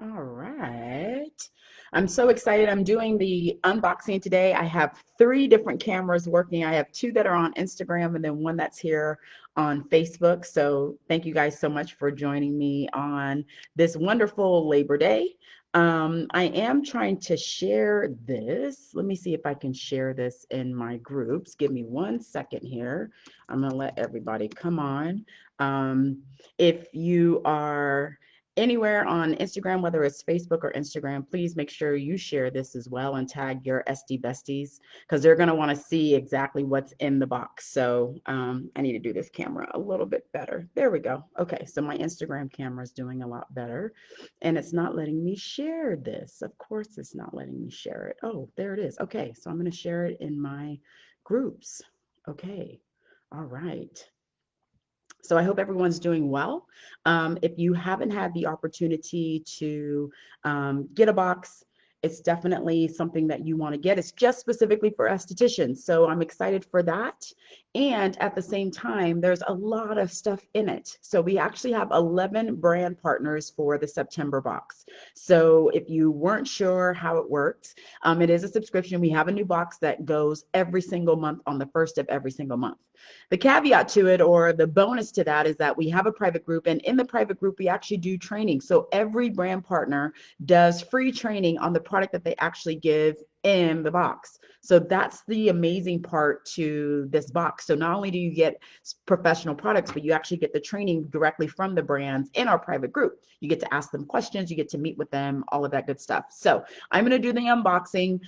All right. I'm so excited. I'm doing the unboxing today. I have three different cameras working. I have two that are on Instagram and then one that's here on Facebook. So thank you guys so much for joining me on this wonderful Labor Day. I am trying to share this. Let me see if I can share this in my groups. Give me 1 second here. I'm going to let everybody come on. If you are anywhere on Instagram, whether it's Facebook or Instagram, please make sure you share this as well and tag your SD besties because they're going to want to see exactly what's in the box. So I need to do this camera a little bit better. There we go. Okay, so my Instagram camera is doing a lot better and it's not letting me share this. Of course, it's not letting me share it. Oh, there it is. Okay, so I'm going to share it in my groups. Okay, all right. So I hope everyone's doing well. If you haven't had the opportunity to get a box, it's definitely something that you want to get. It's just specifically for estheticians. So I'm excited for that. And at the same time, there's a lot of stuff in it. So we actually have 11 brand partners for the September box. So if you weren't sure how it works, it is a subscription. We have a new box that goes every single month on the first of every single month. The caveat to it, or the bonus to that, is that we have a private group, and in the private group we actually do training. So every brand partner does free training on the product that they actually give in the box. So that's the amazing part to this box. So not only do you get professional products, but you actually get the training directly from the brands in our private group. You get to ask them questions, you get to meet with them, all of that good stuff. So I'm going to do the unboxing.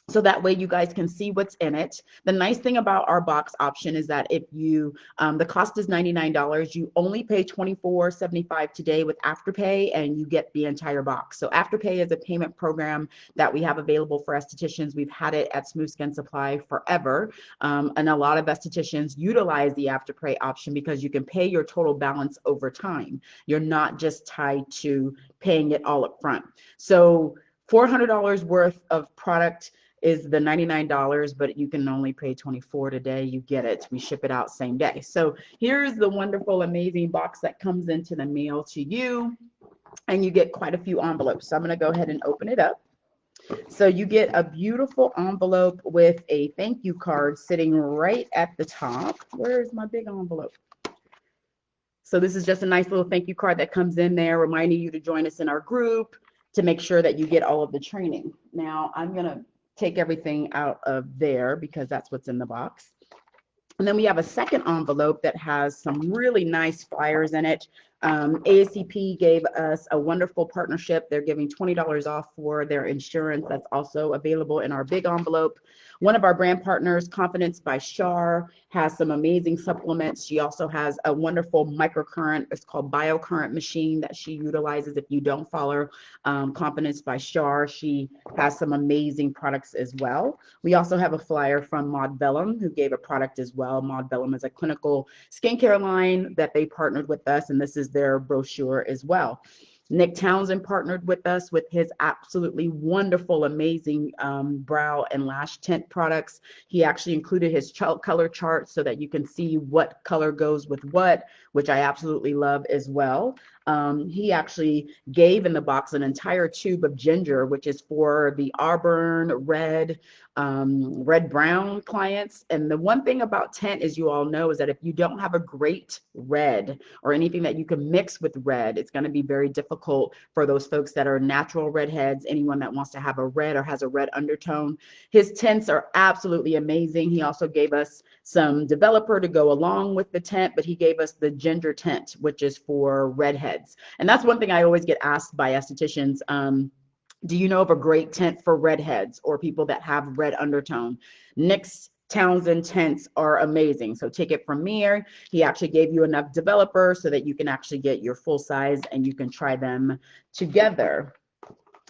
So that way you guys can see what's in it. The nice thing about our box option is that if you, the cost is $99. You only pay $24.75 today with Afterpay, and you get the entire box. So Afterpay is a payment program that we have available for estheticians. We've had it at Smooth Skin Supply forever. And a lot of estheticians utilize the Afterpay option because you can pay your total balance over time. You're not just tied to paying it all up front. So $400 worth of product is the $99, but you can only pay $24 today. You get it. We ship it out same day. So here's the wonderful, amazing box that comes into the mail to you, and you get quite a few envelopes. So I'm going to go ahead and open it up. So you get a beautiful envelope with a thank you card sitting right at the top. Where's my big envelope? So this is just a nice little thank you card that comes in there, reminding you to join us in our group to make sure that you get all of the training. Now I'm going to take everything out of there because that's what's in the box. And then we have a second envelope that has some really nice flyers in it. ASCP gave us a wonderful partnership. They're giving $20 off for their insurance. That's also available in our big envelope. One of our brand partners, Confidence by Shar, has some amazing supplements. She also has a wonderful microcurrent, it's called BioCurrent machine, that she utilizes. If you don't follow Confidence by Shar, she has some amazing products as well. We also have a flyer from Maud Bellum, who gave a product as well. Maud Bellum is a clinical skincare line that they partnered with us, and this is their brochure as well. Nick Townsend partnered with us with his absolutely wonderful, amazing brow and lash tint products. He actually included his color chart so that you can see what color goes with what, which I absolutely love as well. He actually gave in the box an entire tube of ginger, which is for the auburn, red, red-brown clients. And the one thing about tint, as you all know, is that if you don't have a great red or anything that you can mix with red, it's going to be very difficult for those folks that are natural redheads, anyone that wants to have a red or has a red undertone. His tints are absolutely amazing. He also gave us some developer to go along with the tint, but he gave us the ginger tint, which is for redheads. And that's one thing I always get asked by estheticians. Do you know of a great tint for redheads or people that have red undertone? Nick's Townsend tints are amazing. So take it from me. He actually gave you enough developer so that you can actually get your full size and you can try them together.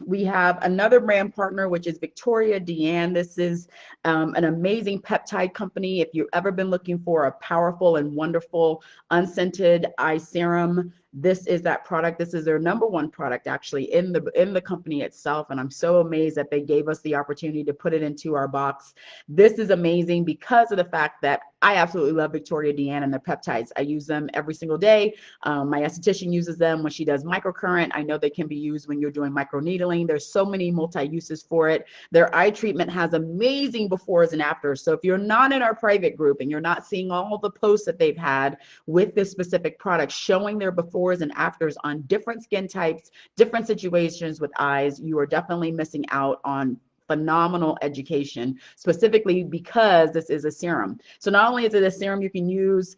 We have another brand partner, which is Victoria Deanne. This is an amazing peptide company. If you've ever been looking for a powerful and wonderful unscented eye serum, this is that product. This is their #1 product actually in the company itself. And I'm so amazed that they gave us the opportunity to put it into our box. This is amazing because of the fact that I absolutely love Victoria Deanne and their peptides. I use them every single day. My esthetician uses them when she does microcurrent. I know they can be used when you're doing microneedling. There's so many multi-uses for it. Their eye treatment has amazing befores and afters. So if you're not in our private group and you're not seeing all the posts that they've had with this specific product showing their befores and afters on different skin types, different situations with eyes, you are definitely missing out on phenomenal education, specifically because this is a serum. So not only is it a serum you can use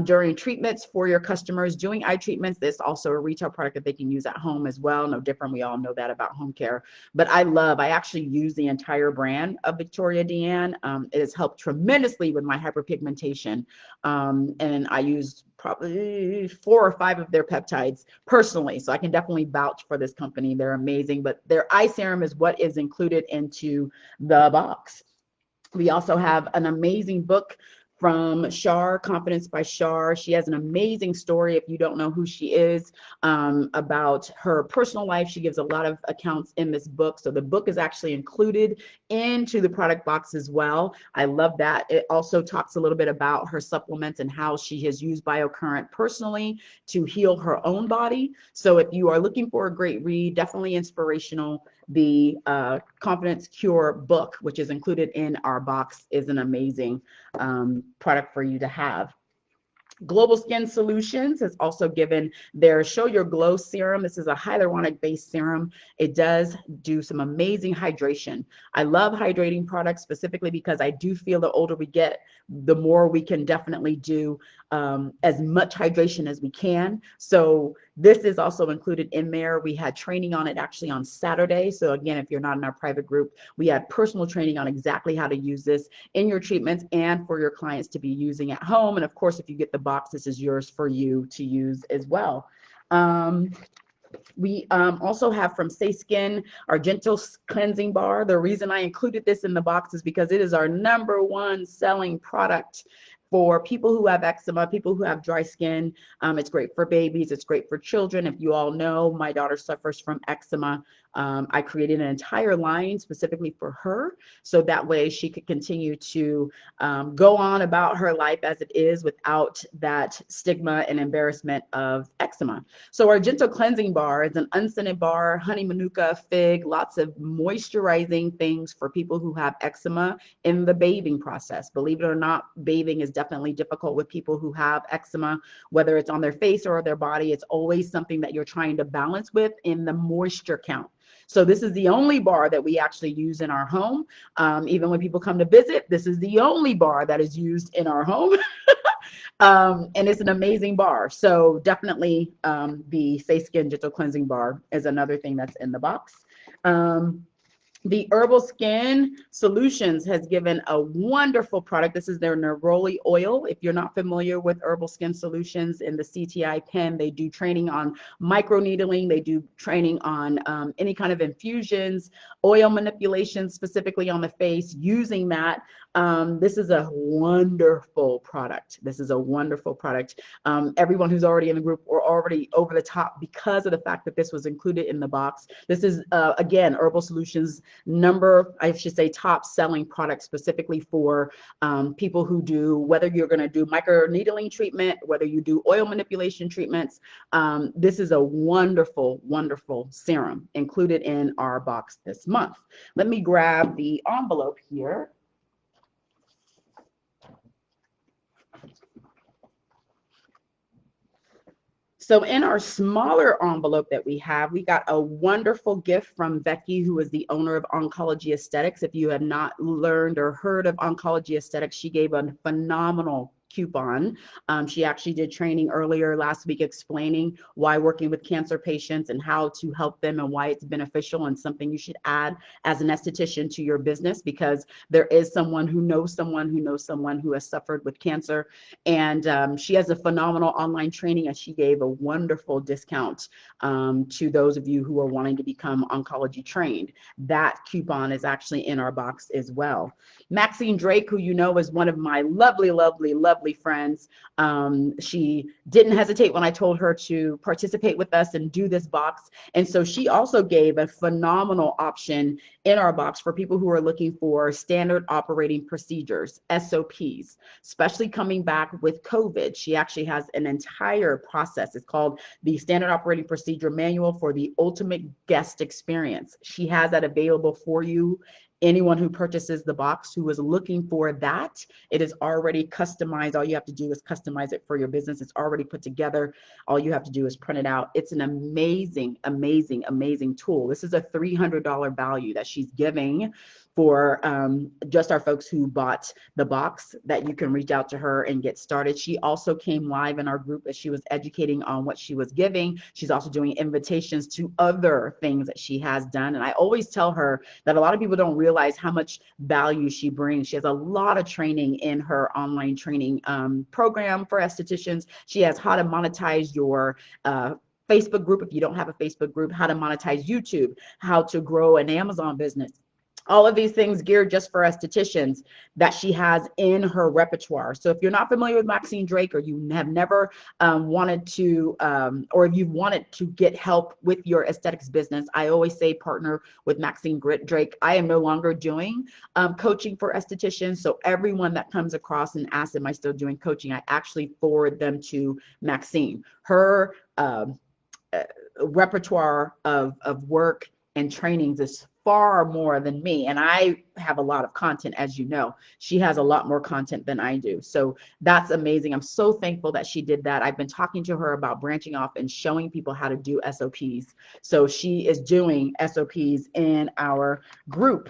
during treatments for your customers doing eye treatments, there's also a retail product that they can use at home as well. No different. We all know that about home care. But I actually use the entire brand of Victoria Deanne. It has helped tremendously with my hyperpigmentation. And I used probably 4 or 5 of their peptides personally. So I can definitely vouch for this company. They're amazing, but their eye serum is what is included into the box. We also have an amazing book from Shar, Confidence by Shar. She has an amazing story, if you don't know who she is, about her personal life. She gives a lot of accounts in this book. So the book is actually included into the product box as well. I love that. It also talks a little bit about her supplements and how she has used BioCurrent personally to heal her own body. So if you are looking for a great read, definitely inspirational. The Confidence Cure book, which is included in our box, is an amazing product for you to have. Global Skin Solutions has also given their Show Your Glow serum. This is a hyaluronic based serum. It does do some amazing hydration. I love hydrating products specifically because I do feel the older we get, the more we can definitely do as much hydration as we can. So this is also included in there. We had training on it actually on Saturday. So again, if you're not in our private group, we had personal training on exactly how to use this in your treatments and for your clients to be using at home. And of course, if you get the box, this is yours for you to use as well. We also have from Say Skin our gentle cleansing bar. The reason I included this in the box is because it is our #1 selling product for people who have eczema, people who have dry skin. It's great for babies. It's great for children. If you all know, my daughter suffers from eczema. I created an entire line specifically for her, so that way she could continue to go on about her life as it is without that stigma and embarrassment of eczema. So our gentle cleansing bar is an unscented bar, honey manuka, fig, lots of moisturizing things for people who have eczema in the bathing process. Believe it or not, bathing is definitely difficult with people who have eczema, whether it's on their face or their body. It's always something that you're trying to balance with in the moisture count. So this is the only bar that we actually use in our home. Even when people come to visit, this is the only bar that is used in our home. And it's an amazing bar. So definitely the Say Skin Gentle Cleansing Bar is another thing that's in the box. The Herbal Skin Solutions has given a wonderful product. This is their Neroli Oil. If you're not familiar with Herbal Skin Solutions in the CTI pen, they do training on microneedling. They do training on any kind of infusions, oil manipulation, specifically on the face, using that. This is a wonderful product. This is a wonderful product. Everyone who's already in the group are already over the top because of the fact that this was included in the box. This is, again, Herbal Solutions top selling product specifically for people who do, whether you're going to do microneedling treatment, whether you do oil manipulation treatments. This is a wonderful, wonderful serum included in our box this month. Let me grab the envelope here. So in our smaller envelope that we have, we got a wonderful gift from Becky, who is the owner of Oncology Aesthetics. If you have not learned or heard of Oncology Aesthetics, she gave a phenomenal coupon. She actually did training earlier last week explaining why working with cancer patients and how to help them and why it's beneficial and something you should add as an esthetician to your business, because there is someone who knows someone who knows someone who has suffered with cancer. And she has a phenomenal online training, and she gave a wonderful discount to those of you who are wanting to become oncology trained. That coupon is actually in our box as well. Maxine Drake, who you know is one of my lovely, lovely, lovely lovely friends. She didn't hesitate when I told her to participate with us and do this box. And so she also gave a phenomenal option in our box for people who are looking for standard operating procedures, SOPs, especially coming back with COVID. She actually has an entire process. It's called the Standard Operating Procedure Manual for the Ultimate Guest Experience. She has that available for you. Anyone who purchases the box who is looking for that, it is already customized. All you have to do is customize it for your business. It's already put together. All you have to do is print it out. It's an amazing, amazing, amazing tool. This is a $300 value that she's giving for just our folks who bought the box, that you can reach out to her and get started. She also came live in our group as she was educating on what she was giving. She's also doing invitations to other things that she has done. And I always tell her that a lot of people don't realize how much value she brings. She has a lot of training in her online training program for estheticians. She has how to monetize your Facebook group if you don't have a Facebook group, how to monetize YouTube, how to grow an Amazon business. All of these things geared just for estheticians that she has in her repertoire. So if you're not familiar with Maxine Drake, or you have never wanted to, or if you've wanted to get help with your aesthetics business, I always say partner with Maxine Drake. I am no longer doing coaching for estheticians. So everyone that comes across and asks, am I still doing coaching, I actually forward them to Maxine. Her repertoire of work and trainings is far more than me. And I have a lot of content, as you know. She has a lot more content than I do. So that's amazing. I'm so thankful that she did that. I've been talking to her about branching off and showing people how to do SOPs. So she is doing SOPs in our group.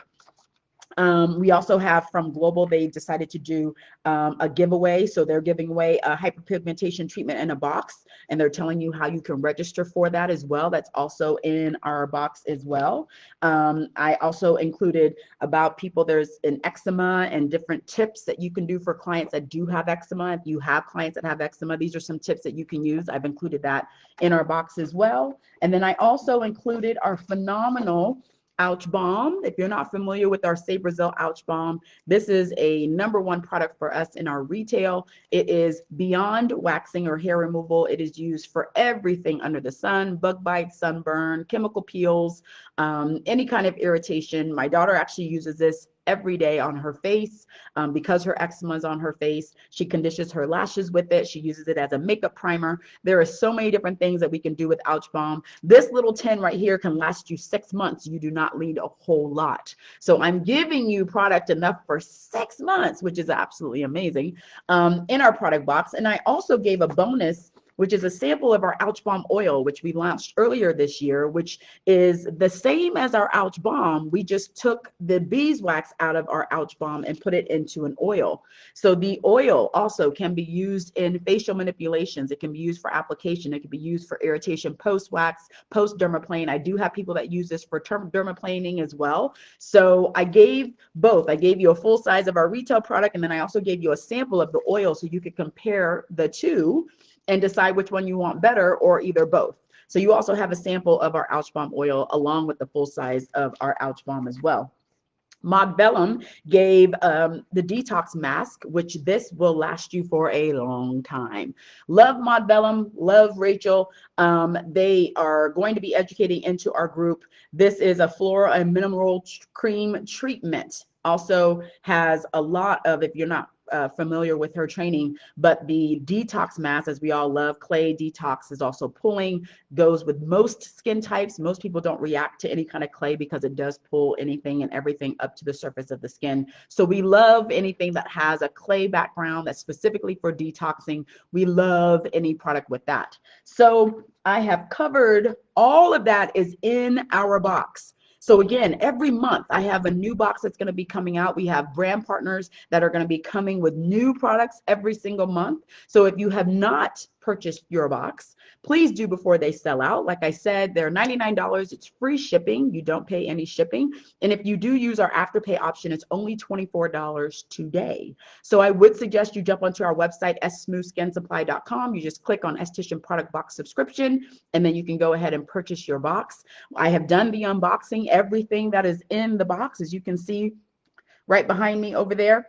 We also have from Global, they decided to do a giveaway. So they're giving away a hyperpigmentation treatment in a box, and they're telling you how you can register for that as well. That's also in our box as well. I also included about people, there's an eczema and different tips that you can do for clients that do have eczema. If you have clients that have eczema, these are some tips that you can use. I've included that in our box as well. And then I also included our phenomenal Ouch Balm. If you're not familiar with our Sabrazel Ouch Balm, this is a #1 product for us in our retail. It is beyond waxing or hair removal. It is used for everything under the sun: bug bites, sunburn, chemical peels, any kind of irritation. My daughter actually uses this every day on her face because her eczema is on her face. She conditions her lashes with it. She uses it as a makeup primer. There are so many different things that we can do with Ouch Balm. This little tin right here can last you 6 months. You do not need a whole lot. So I'm giving you product enough for 6 months, which is absolutely amazing, in our product box. And I also gave a bonus, which is a sample of our Ouch Balm oil, which we launched earlier this year, which is the same as our Ouch Balm. We just took the beeswax out of our Ouch Balm and put it into an oil. So the oil also can be used in facial manipulations. It can be used for application. It can be used for irritation post-wax, post-dermaplane. I do have people that use this for dermaplaning as well. So I gave both. I gave you a full size of our retail product, and then I also gave you a sample of the oil so you could compare the two and decide which one you want better, or either both. So you also have a sample of our Ouch Balm oil along with the full size of our Ouch Balm as well. Mogbellum gave the Detox Mask, which this will last you for a long time. Love Mogbellum, love Rachel. They are going to be educating into our group. This is a flora and mineral cream treatment. Also has a lot of, if you're not familiar with her training, but the Detox Mask, as we all love, clay detox, is also pulling, goes with most skin types. Most people don't react to any kind of clay because it does pull anything and everything up to the surface of the skin. So we love anything that has a clay background that's specifically for detoxing. We love any product with that. So I have covered all of that is in our box. So again, every month I have a new box that's going to be coming out. We have brand partners that are going to be coming with new products every single month. So if you have not purchased your box, please do before they sell out. Like I said, they're $99. It's free shipping. You don't pay any shipping. And if you do use our Afterpay option, it's only $24 today. So I would suggest you jump onto our website, smoothskinsupply.com. You just click on Esthetician Product Box subscription, and then you can go ahead and purchase your box. I have done the unboxing. Everything that is in the box, as you can see right behind me over there,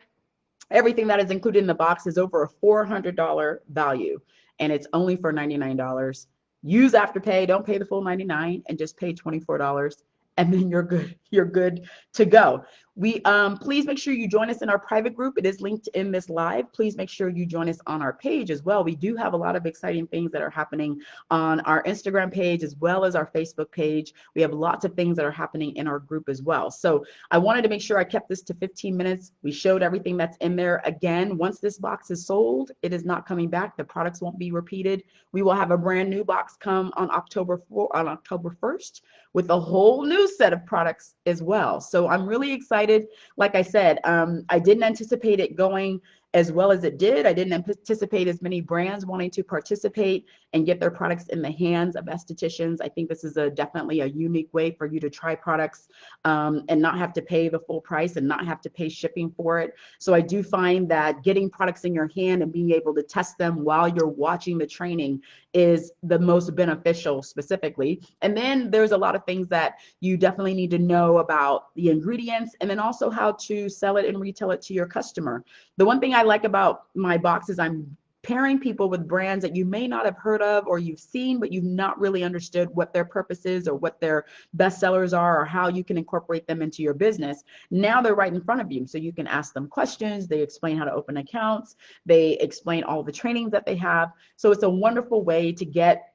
Everything that is included in the box is over a $400 value, and it's only for $99. Use Afterpay. Don't pay the full $99 and just pay $24, and then you're good. You're good to go. We please make sure you join us in our private group. It is linked in this live. Please make sure you join us on our page as well. We do have a lot of exciting things that are happening on our Instagram page as well as our Facebook page. We have lots of things that are happening in our group as well. So I wanted to make sure I kept this to 15 minutes. We showed everything that's in there. Again, once this box is sold, it is not coming back. The products won't be repeated. We will have a brand new box come on October 1st with a whole new set of products as well. So I'm really excited. Like I said, I didn't anticipate it going as well as it did. I didn't anticipate as many brands wanting to participate and get their products in the hands of estheticians. I think this is definitely a unique way for you to try products and not have to pay the full price and not have to pay shipping for it. So I do find that getting products in your hand and being able to test them while you're watching the training is the most beneficial specifically. And then there's a lot of things that you definitely need to know about the ingredients and then also how to sell it and retail it to your customer. The one thing I like about my box is I'm pairing people with brands that you may not have heard of or you've seen, but you've not really understood what their purpose is or what their best sellers are or how you can incorporate them into your business. Now they're right in front of you. So you can ask them questions. They explain how to open accounts. They explain all the trainings that they have. So it's a wonderful way to get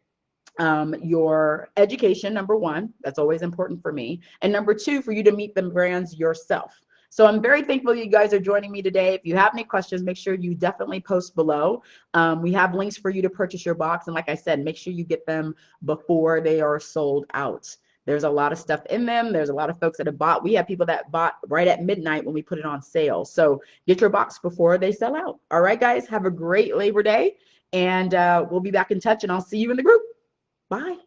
your education, number one. That's always important for me. And number two, for you to meet the brands yourself. So I'm very thankful you guys are joining me today. If you have any questions, make sure you definitely post below. We have links for you to purchase your box. And like I said, make sure you get them before they are sold out. There's a lot of stuff in them. There's a lot of folks that have bought. We have people that bought right at midnight when we put it on sale. So get your box before they sell out. All right, guys, have a great Labor Day. And we'll be back in touch and I'll see you in the group. Bye.